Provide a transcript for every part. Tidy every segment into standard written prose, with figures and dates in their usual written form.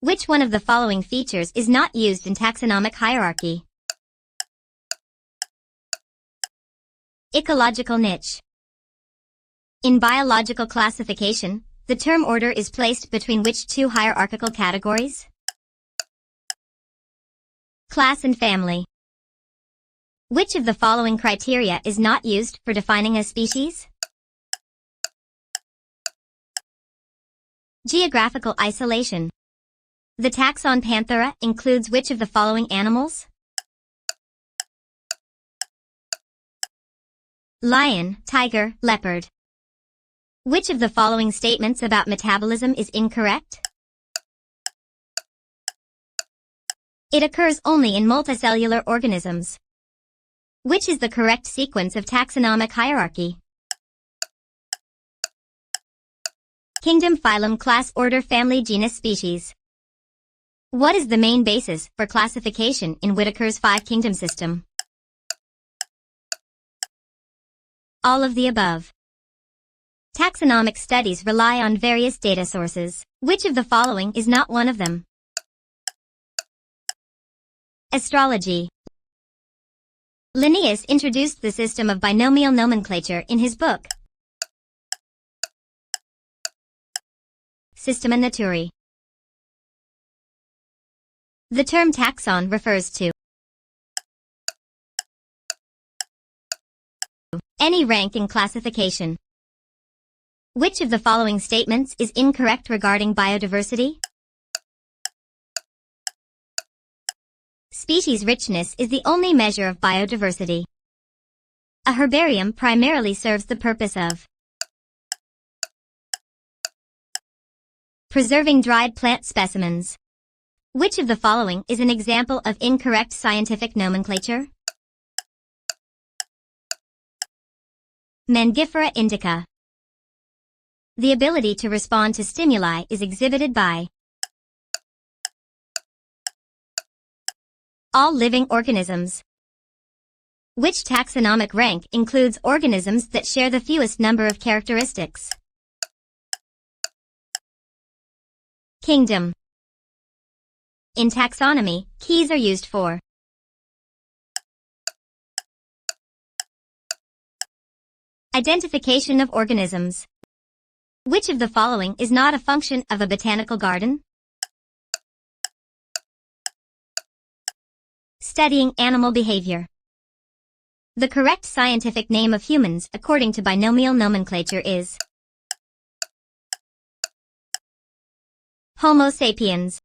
Which one of the following features is not used in taxonomic hierarchy? Ecological niche. In biological classification, the term order is placed between which two hierarchical categories? Class and family. Which of the following criteria is not used for defining a species? Geographical isolation. The taxon Panthera includes which of the following animals? Lion, tiger, leopard. Which of the following statements about metabolism is incorrect? It occurs only in multicellular organisms. Which is the correct sequence of taxonomic hierarchy? Kingdom, phylum, class, order, family, genus, species. What is the main basis for classification in Whittaker's five-kingdom system? All of the above. Taxonomic studies rely on various data sources. Which of the following is not one of them? Astrology. Linnaeus introduced the system of binomial nomenclature in his book, Systema Naturae. The term taxon refers to any rank in classification. Which of the following statements is incorrect regarding biodiversity? Species richness is the only measure of biodiversity. A herbarium primarily serves the purpose of preserving dried plant specimens. Which of the following is an example of incorrect scientific nomenclature? Mangifera indica. The ability to respond to stimuli is exhibited by all living organisms. Which taxonomic rank includes organisms that share the fewest number of characteristics? Kingdom. In taxonomy, keys are used for identification of organisms. Which of the following is not a function of a botanical garden? Studying animal behavior. The correct scientific name of humans according to binomial nomenclature is Homo sapiens.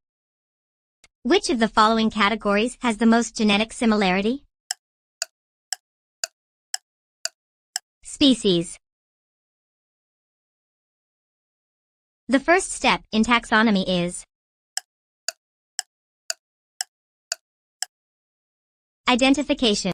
Which of the following categories has the most genetic similarity? Species. The first step in taxonomy is identification.